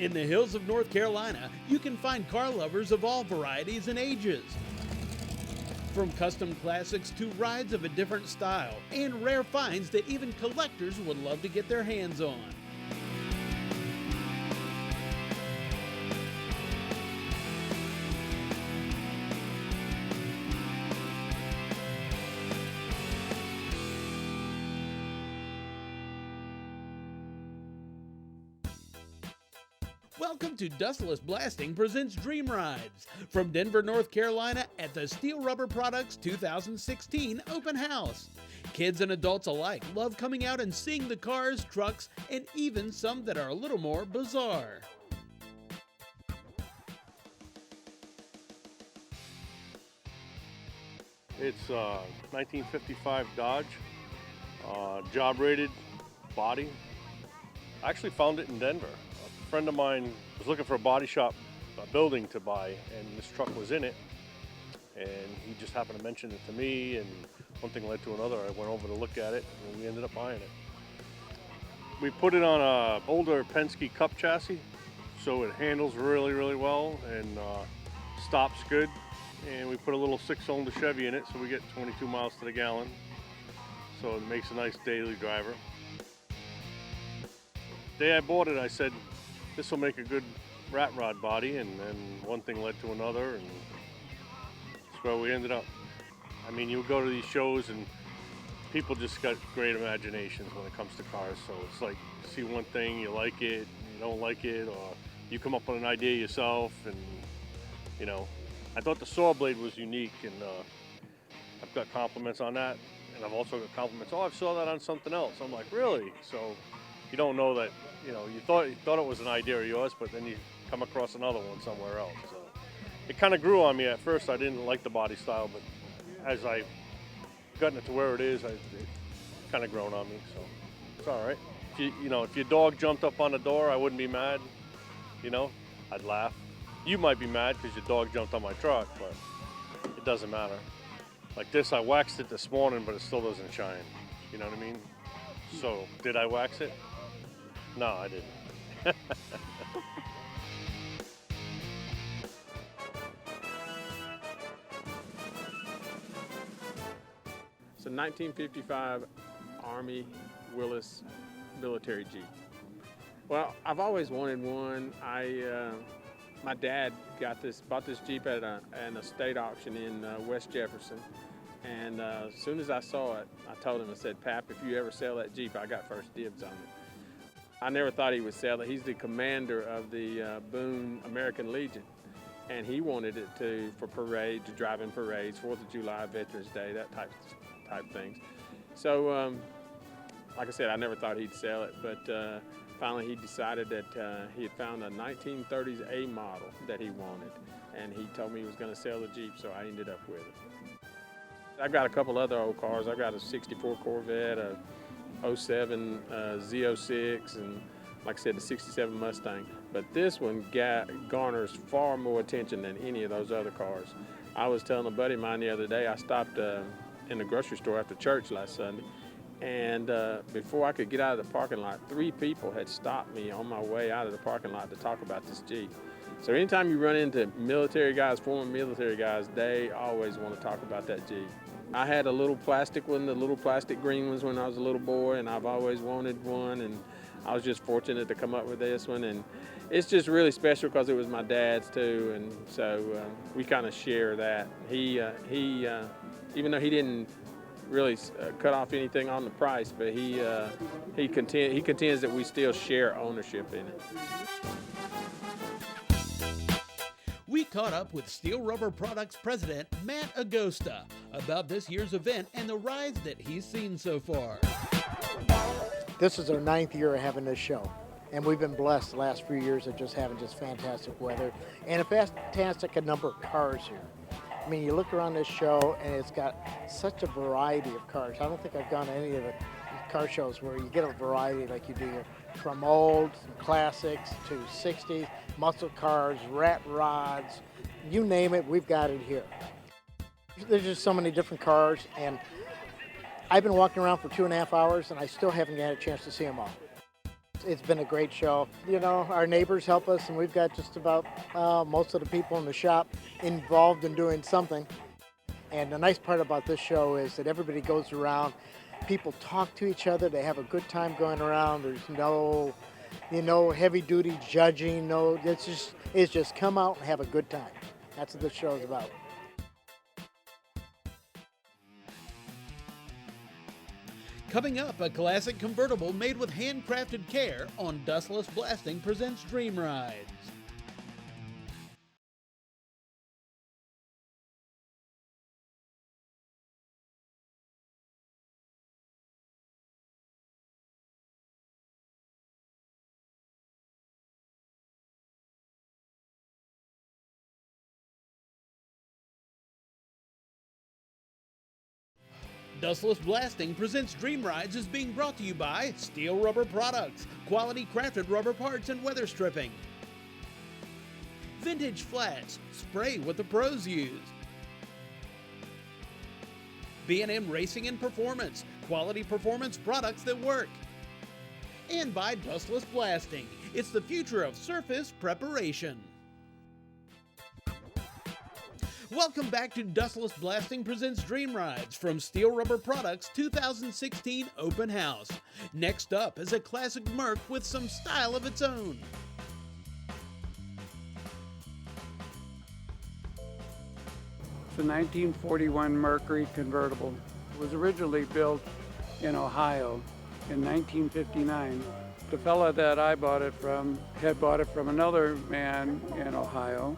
In the hills of North Carolina, you can find car lovers of all varieties and ages. From custom classics to rides of a different style, and rare finds that even collectors would love to get their hands on. Welcome to Dustless Blasting presents Dream Rides from Denver, North Carolina at the Steel Rubber Products 2016 Open House. Kids and adults alike love coming out and seeing the cars, trucks, and even some that are a little more bizarre. It's 1955 Dodge, job rated body. I actually found it in Denver. A friend of mine was looking for a body shop, a building to buy, and this truck was in it. And he just happened to mention it to me, and one thing led to another. I went over to look at it, and we ended up buying it. We put it on a older Penske Cup chassis, so it handles really, really well and stops good. And we put a little 6-cylinder Chevy in it, so we get 22 miles to the gallon. So it makes a nice daily driver. The day I bought it, I said, this will make a good rat rod body, and then one thing led to another, and that's where we ended up. I mean, you go to these shows and people just got great imaginations when it comes to cars, so it's like, you see one thing, you like it, you don't like it, or you come up with an idea yourself, and you know, I thought the saw blade was unique, and I've got compliments on that, and I've also got compliments, oh, I saw that on something else. I'm like, really? So you don't know that, you know, you thought it was an idea of yours, but then you come across another one somewhere else. So it kind of grew on me at first. I didn't like the body style, but as I gotten it to where it is, it kind of grown on me. So it's all right. If your dog jumped up on the door, I wouldn't be mad. You know, I'd laugh. You might be mad because your dog jumped on my truck, but it doesn't matter. Like this, I waxed it this morning, but it still doesn't shine. You know what I mean? So did I wax it? No, I didn't. It's a 1955 Army Willis military Jeep. Well, I've always wanted one. My dad bought this Jeep at an estate auction in West Jefferson. And as soon as I saw it, I told him, I said, Pap, if you ever sell that Jeep, I got first dibs on it. I never thought he would sell it. He's the commander of the Boone American Legion. And he wanted it for parades, to drive in parades, 4th of July, Veterans Day, that type things. So, like I said, I never thought he'd sell it, but finally he decided that he had found a 1930s A model that he wanted. And he told me he was going to sell the Jeep, so I ended up with it. I've got a couple other old cars. I've got a 64 Corvette, a 07 Z06, and like I said, the 67 Mustang. But this one garners far more attention than any of those other cars. I was telling a buddy of mine the other day, I stopped in the grocery store after church last Sunday, and before I could get out of the parking lot, 3 people had stopped me on my way out of the parking lot to talk about this Jeep. So anytime you run into military guys, former military guys, they always want to talk about that Jeep. I had a little plastic one, the little plastic green ones when I was a little boy, and I've always wanted one, and I was just fortunate to come up with this one. And it's just really special because it was my dad's too, and so we kind of share that. He even though he didn't really cut off anything on the price, but he contends that we still share ownership in it. We caught up with Steel Rubber Products President Matt Agosta about this year's event and the rides that he's seen so far. This is our 9th year of having this show, and we've been blessed the last few years of just having fantastic weather and a fantastic number of cars here. I mean, you look around this show and it's got such a variety of cars. I don't think I've gone to any of the car shows where you get a variety like you do here, from old classics to 60s, muscle cars, rat rods, you name it, we've got it here. There's just so many different cars, and I've been walking around for 2.5 hours and I still haven't had a chance to see them all. it's been a great show. You know, our neighbors help us, and we've got just about most of the people in the shop involved in doing something. And the nice part about this show is that everybody goes around, people talk to each other, they have a good time going around. There's no, heavy duty judging. No, it's just come out and have a good time. That's what this show is about. Coming up, a classic convertible made with handcrafted care on Dustless Blasting presents Dream Rides. Dustless Blasting presents Dream Rides is being brought to you by Steel Rubber Products, quality crafted rubber parts and weather stripping. Vintage Flats, spray what the pros use. B&M Racing and Performance, quality performance products that work. And by Dustless Blasting, it's the future of surface preparation. Welcome back to Dustless Blasting presents Dream Rides from Steel Rubber Products 2016 Open House. Next up is a classic Merc with some style of its own. It's a 1941 Mercury convertible. It was originally built in Ohio in 1959. The fella that I bought it from had bought it from another man in Ohio.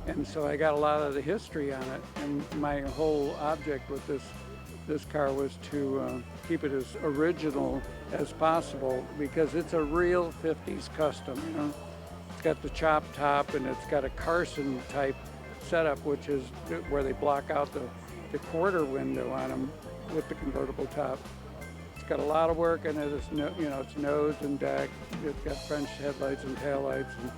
And so I got a lot of the history on it, and my whole object with this car was to keep it as original as possible, because it's a real 50s custom, you know. It's got the chop top, and it's got a Carson type setup, which is where they block out the quarter window on them with the convertible top. It's got a lot of work in it. It's nose and deck. It's got French headlights and taillights, and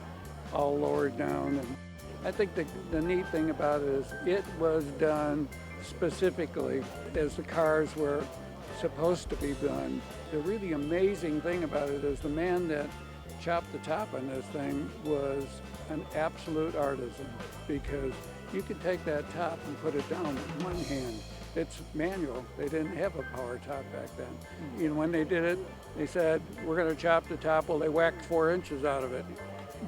all lowered down. And I think the neat thing about it is it was done specifically as the cars were supposed to be done. The really amazing thing about it is the man that chopped the top on this thing was an absolute artisan, because you could take that top and put it down with one hand. It's manual. They didn't have a power top back then. You know, when they did it, they said, we're going to chop the top. Well, they whacked 4 inches out of it.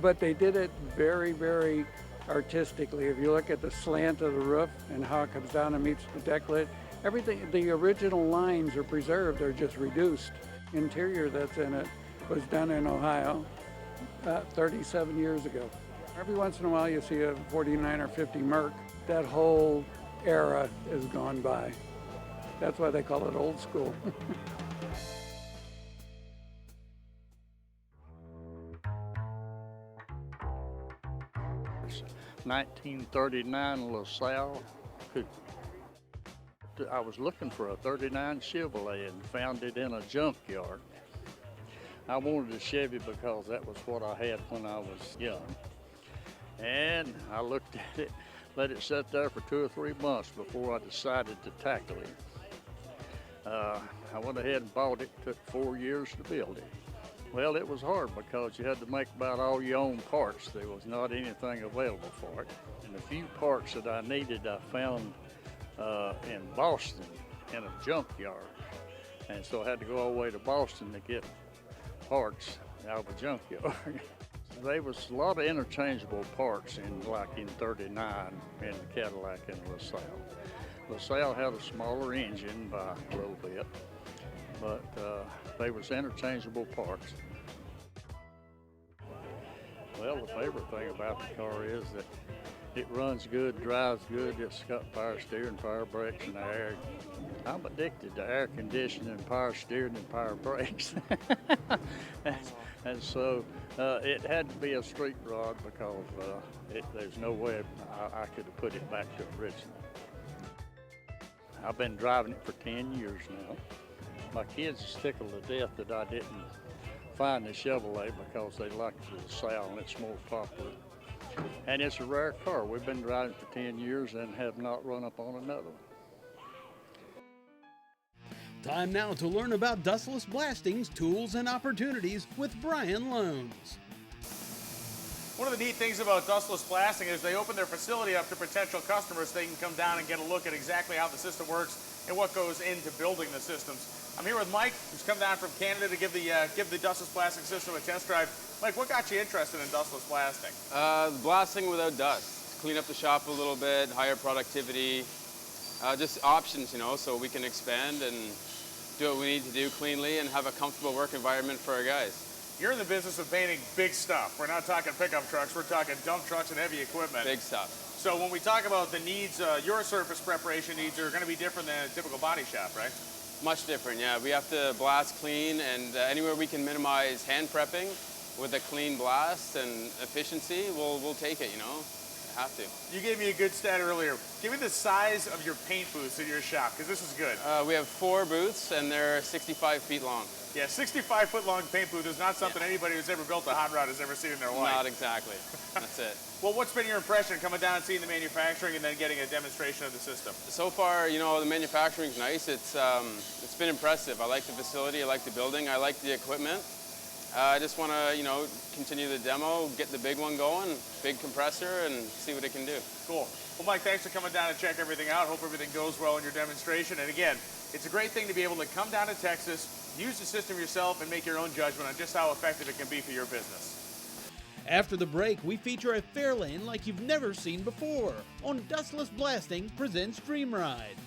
But they did it very, very artistically. If you look at the slant of the roof and how it comes down and meets the deck lid, everything, the original lines are preserved, they're just reduced. Interior that's in it was done in Ohio 37 years ago. Every once in a while you see a 49 or 50 Merc. That whole era is gone by. That's why they call it old school. 1939 LaSalle. I was looking for a 39 Chevrolet and found it in a junkyard. I wanted a Chevy because that was what I had when I was young. And I looked at it, let it sit there for 2 or 3 months before I decided to tackle it. I went ahead and bought it. Took 4 years to build it. Well, it was hard because you had to make about all your own parts. There was not anything available for it. And the few parts that I needed, I found in Boston in a junkyard. And so I had to go all the way to Boston to get parts out of a junkyard. There was a lot of interchangeable parts in 39 in the Cadillac and LaSalle. LaSalle had a smaller engine by a little bit, but they was interchangeable parts. Well, the favorite thing about the car is that it runs good, drives good, it's got power steering, power brakes, and air. I'm addicted to air conditioning, power steering, and power brakes. and so it had to be a street rod because there's no way I could have put it back to original. I've been driving it for 10 years now. My kids are tickled to death that I didn't find the Chevrolet because they like the LaSalle and it's more popular. And it's a rare car. We've been driving it for 10 years and have not run up on another one. Time now to learn about Dustless Blasting's tools and opportunities with Brian Loans. One of the neat things about Dustless Blasting is they open their facility up to potential customers so they can come down and get a look at exactly how the system works and what goes into building the systems. I'm here with Mike, who's come down from Canada to give the Dustless Blasting system a test drive. Mike, what got you interested in Dustless Blasting? Blasting without dust, clean up the shop a little bit, higher productivity, just options, you know, so we can expand and do what we need to do cleanly and have a comfortable work environment for our guys. You're in the business of painting big stuff. We're not talking pickup trucks, we're talking dump trucks and heavy equipment. Big stuff. So when we talk about the needs, your surface preparation needs are going to be different than a typical body shop, right? Much different, yeah. We have to blast clean, and anywhere we can minimize hand prepping with a clean blast and efficiency, we'll take it, you know. Have to. You gave me a good stat earlier. Give me the size of your paint booths in your shop, because this is good. We have 4 booths, and they're 65 feet long. Yeah, 65-foot long paint booth is not something anybody who's ever built a hot rod has ever seen in their life. Not exactly. That's it. Well, what's been your impression coming down and seeing the manufacturing and then getting a demonstration of the system? So far, you know, the manufacturing's nice. It's been impressive. I like the facility, I like the building, I like the equipment. I just want to, you know, continue the demo, get the big one going, big compressor, and see what it can do. Cool. Well, Mike, thanks for coming down and check everything out. Hope everything goes well in your demonstration. And again, it's a great thing to be able to come down to Texas, use the system yourself, and make your own judgment on just how effective it can be for your business. After the break, we feature a Fairlane like you've never seen before on Dustless Blasting presents Dream Rides.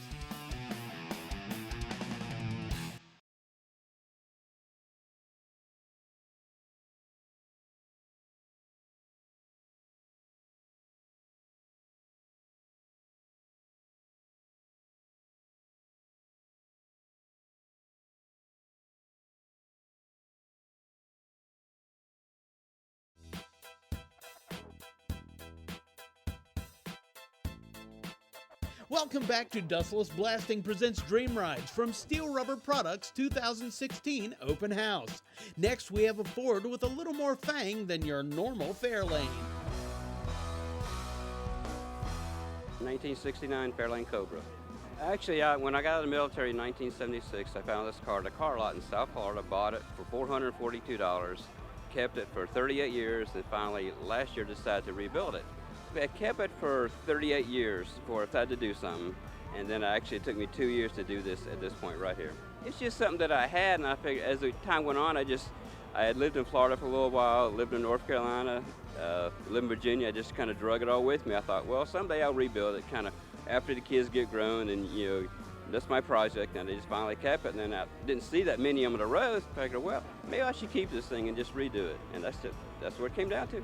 Welcome back to Dustless Blasting presents Dream Rides from Steel Rubber Products 2016 Open House. Next, we have a Ford with a little more fang than your normal Fairlane. 1969 Fairlane Cobra. Actually, when I got out of the military in 1976, I found this car at a car lot in South Florida, bought it for $442, kept it for 38 years, and finally last year decided to rebuild it. I kept it for 38 years before I decided to do something, and then it took me 2 years to do this at this point right here. It's just something that I had, and I figured as the time went on, I had lived in Florida for a little while, lived in North Carolina, lived in Virginia. I just kind of drug it all with me. I thought, well, someday I'll rebuild it, kind of after the kids get grown, and you know, that's my project. And I just finally kept it, and then I didn't see that many of them on the road. I figured, well, maybe I should keep this thing and just redo it, and that's what it came down to.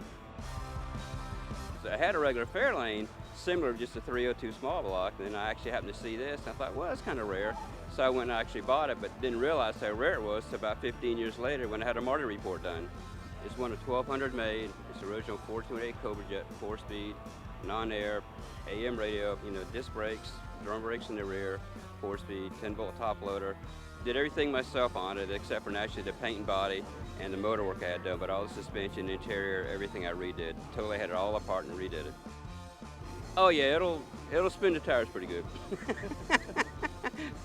I had a regular Fairlane, similar to just a 302 small block, and then I actually happened to see this, and I thought, well, that's kind of rare. So I went and actually bought it, but didn't realize how rare it was until about 15 years later when I had a Martin report done. It's one of 1,200 made. It's the original 428 Cobra Jet, 4-speed, non-air, AM radio, you know, disc brakes, drum brakes in the rear, 4-speed, 10-volt top loader. Did everything myself on it except for actually the paint and body and the motor work I had done, but all the suspension, interior, everything I redid. Totally had it all apart and redid it. Oh yeah, it'll spin the tires pretty good.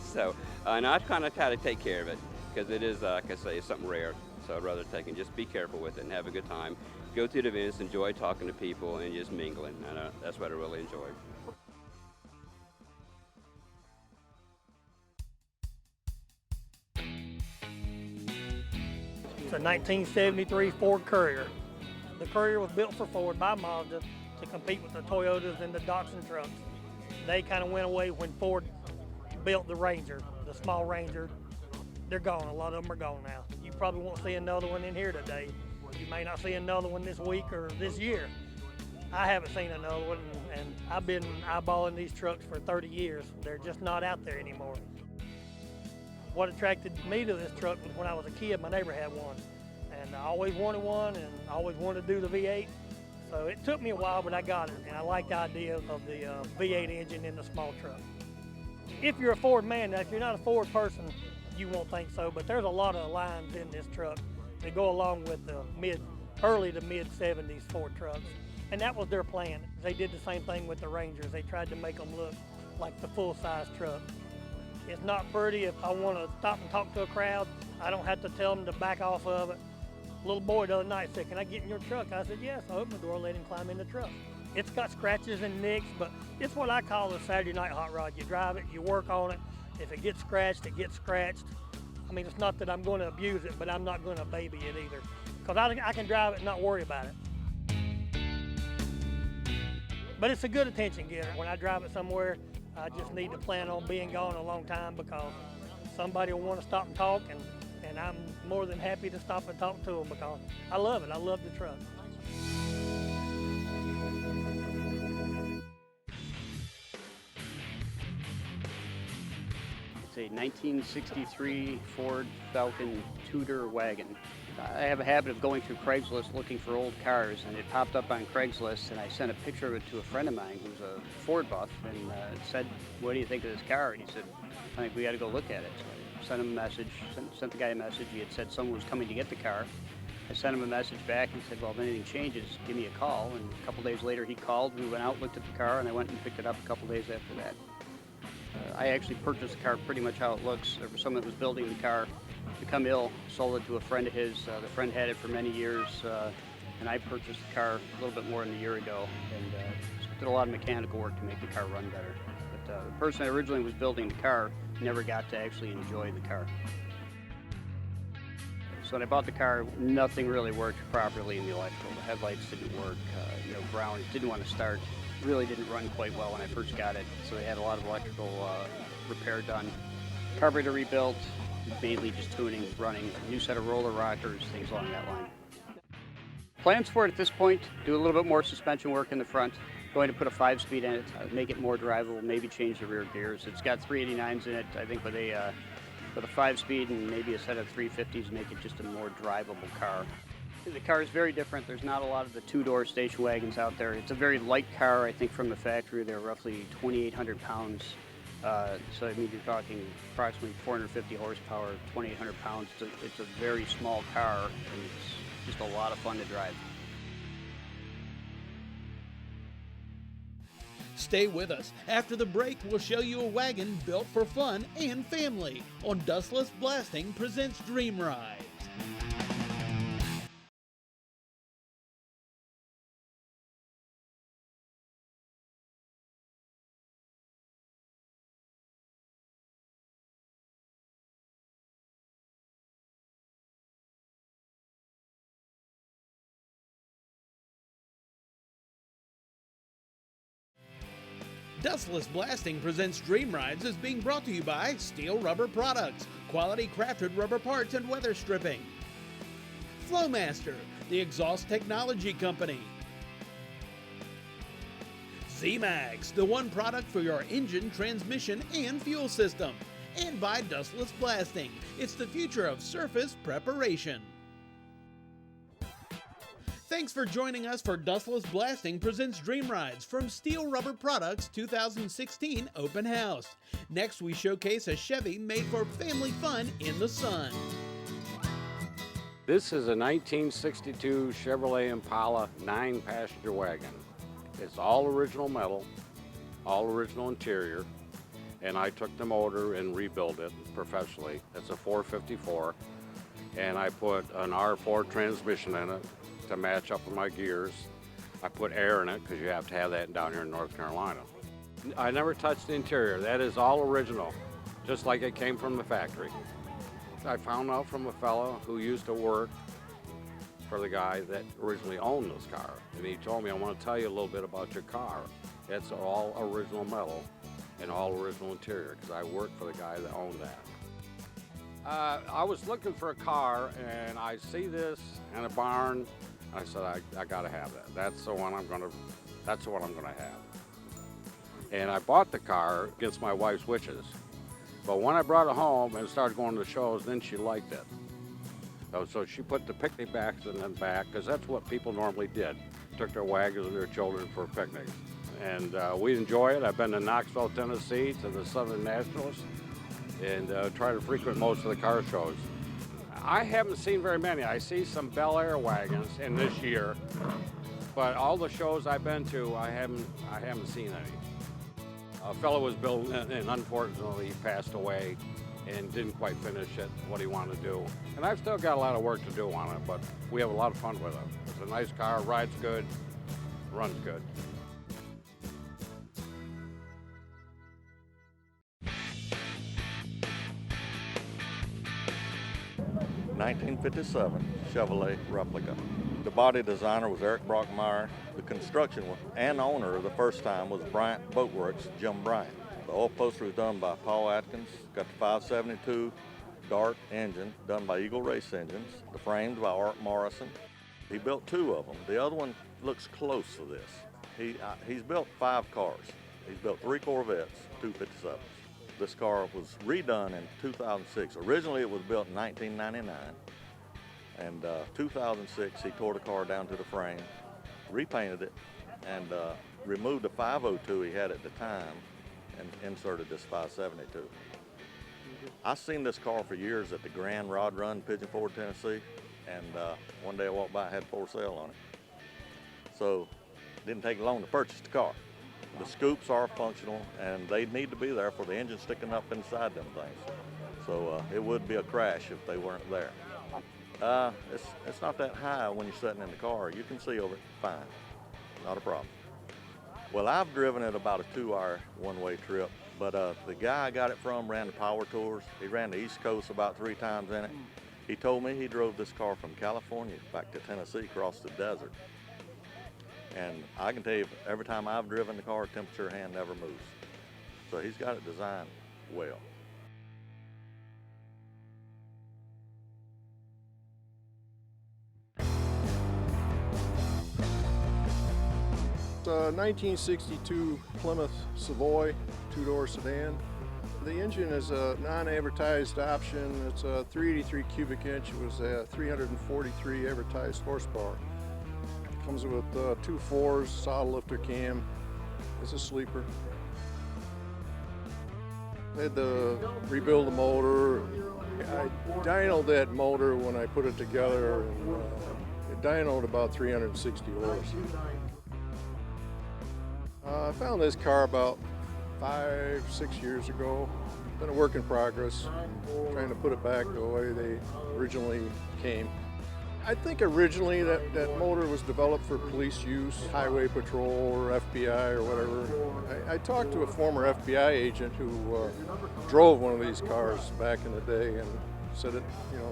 So, and I kind of try to take care of it because it is, like I say, it's something rare. So I'd rather take and just be careful with it and have a good time. Go to the events, enjoy talking to people and just mingling. And that's what I really enjoy. It's a 1973 Ford Courier. The Courier was built for Ford by Mazda to compete with the Toyotas and the Datsun trucks. They kind of went away when Ford built the Ranger, the small Ranger. They're gone. A lot of them are gone now. You probably won't see another one in here today. You may not see another one this week or this year. I haven't seen another one, and I've been eyeballing these trucks for 30 years. They're just not out there anymore. What attracted me to this truck was when I was a kid, my neighbor had one. And I always wanted one and I always wanted to do the V8. So it took me a while, but I got it. And I like the idea of the V8 engine in the small truck. If you're a Ford man, now if you're not a Ford person, you won't think so, but there's a lot of lines in this truck that go along with the early to mid 70s Ford trucks. And that was their plan. They did the same thing with the Rangers. They tried to make them look like the full-size truck. It's not pretty. If I want to stop and talk to a crowd, I don't have to tell them to back off of it. Little boy the other night said, "Can I get in your truck?" I said, "Yes." I opened the door, let him climb in the truck. It's got scratches and nicks, but it's what I call a Saturday night hot rod. You drive it, you work on it. If it gets scratched, it gets scratched. I mean, it's not that I'm going to abuse it, but I'm not going to baby it either. Because I can drive it and not worry about it. But it's a good attention getter. When I drive it somewhere, I just need to plan on being gone a long time because somebody will want to stop and talk, and I'm more than happy to stop and talk to them because I love it. I love the truck. It's a 1963 Ford Falcon Tudor wagon. I have a habit of going through Craigslist looking for old cars, and it popped up on Craigslist, and I sent a picture of it to a friend of mine who's a Ford buff, and said, "What do you think of this car?" And he said, "I think we got to go look at it." So I sent him a message, sent the guy a message. He had said someone was coming to get the car. I sent him a message back and said, "Well, if anything changes, give me a call." And a couple days later, he called. We went out, looked at the car, and I went and picked it up a couple days after that. I actually purchased the car pretty much how it looks. There was someone that was building the car, become ill, sold it to a friend of his. The friend had it for many years, and I purchased the car a little bit more than a year ago, and did a lot of mechanical work to make the car run better. But the person that originally was building the car never got to actually enjoy the car. So when I bought the car, nothing really worked properly in the electrical. The headlights didn't work, ground didn't want to start. Really didn't run quite well when I first got it, so they had a lot of electrical repair done. Carburetor rebuilt, mainly just tuning, running, new set of roller rockers, things along that line. Plans for it at this point, do a little bit more suspension work in the front, going to put a 5-speed in it, make it more drivable, maybe change the rear gears. It's got 389s in it, I think with a 5-speed and maybe a set of 350s, make it just a more drivable car. The car is very different. There's not a lot of the two-door station wagons out there. It's a very light car, I think, from the factory. They're roughly 2,800 pounds. So I mean, you're talking approximately 450 horsepower, 2,800 pounds. It's a very small car, and it's just a lot of fun to drive. Stay with us. After the break, we'll show you a wagon built for fun and family on Dustless Blasting presents Dream Rides. Dustless Blasting presents Dream Rides is being brought to you by Steel Rubber Products, quality crafted rubber parts and weather stripping. Flowmaster, the exhaust technology company. Z-Max, the one product for your engine, transmission, and fuel system. And by Dustless Blasting, it's the future of surface preparation. Thanks for joining us for Dustless Blasting presents Dream Rides from Steel Rubber Products 2016 Open House. Next, we showcase a Chevy made for family fun in the sun. This is a 1962 Chevrolet Impala 9-passenger wagon. It's all original metal, all original interior, and I took the motor and rebuilt it professionally. It's a 454, and I put an R4 transmission in it to match up with my gears. I put air in it because you have to have that down here in North Carolina. I never touched the interior. That is all original, just like it came from the factory. I found out from a fellow who used to work for the guy that originally owned this car, and he told me, "I want to tell you a little bit about your car. It's all original metal and all original interior," because I worked for the guy that owned that. I was looking for a car, and I see this in a barn. I said, I gotta have that. That's the one I'm gonna have. And I bought the car against my wife's wishes. But when I brought it home and started going to the shows, then she liked it. So she put the picnic bags in the back, because that's what people normally did. Took their wagons and their children for picnics. And we enjoy it. I've been to Knoxville, Tennessee, to the Southern Nationals, and try to frequent most of the car shows. I haven't seen very many. I see some Bel Air wagons in this year, but all the shows I've been to, I haven't seen any. A fellow was building it, and unfortunately he passed away and didn't quite finish it, what he wanted to do. And I've still got a lot of work to do on it, but we have a lot of fun with it. It's a nice car, rides good, runs good. '57 Chevrolet replica. The body designer was Eric Brockmeyer. The construction and owner the first time was Bryant Boatworks, Jim Bryant. The oil upholstery was done by Paul Atkins. Got the 572 Dart engine done by Eagle Race Engines. The frames by Art Morrison. He built 2 of them. The other one looks close to this. He's built 5 cars. He's built 3 Corvettes, 2 57s. This car was redone in 2006. Originally it was built in 1999. And 2006 he tore the car down to the frame, repainted it, and removed the 502 he had at the time and inserted this 572. I seen this car for years at the Grand Rod Run in Pigeon Forge, Tennessee, and one day I walked by, it had for sale on it. So it didn't take long to purchase the car. The scoops are functional, and they need to be there for the engine sticking up inside them things. So it would be a crash if they weren't there. It's not that high when you're sitting in the car. You can see over it fine, not a problem. Well, I've driven it about a 2-hour one-way trip, but the guy I got it from ran the power tours. He ran the East Coast about 3 times in it. He told me he drove this car from California back to Tennessee, across the desert. And I can tell you, every time I've driven the car, temperature hand never moves. So he's got it designed well. It's a 1962 Plymouth Savoy 2-door sedan. The engine is a non-advertised option. It's a 383 cubic inch. It was a 343 advertised horsepower. Comes with 2 4s, solid lifter cam. It's a sleeper. I had to rebuild the motor. I dynoed that motor when I put it together, and it dynoed about 360 horse. I found this car about 5-6 years ago. Been a work in progress, trying to put it back the way they originally came. I think originally that motor was developed for police use, highway patrol or FBI or whatever. I talked to a former FBI agent who drove one of these cars back in the day and said that,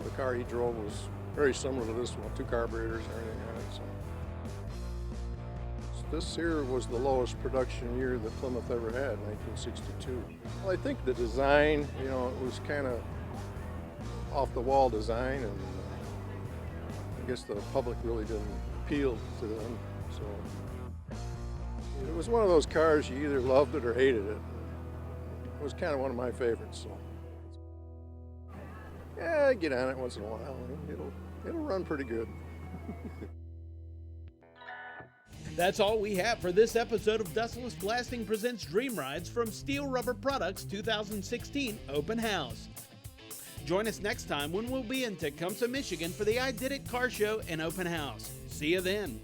the car he drove was very similar to this one, 2 carburetors and everything on it. So this here was the lowest production year that Plymouth ever had, 1962. Well, I think the design, it was kind of off-the-wall design, and I guess the public really didn't appeal to them. So it was one of those cars you either loved it or hated it. It was kind of one of my favorites. So yeah, I get on it once in a while. It'll run pretty good. That's all we have for this episode of Dustless Blasting Presents Dream Rides from Steel Rubber Products 2016 Open House. Join us next time when we'll be in Tecumseh, Michigan for the I Did It Car Show and Open House. See you then.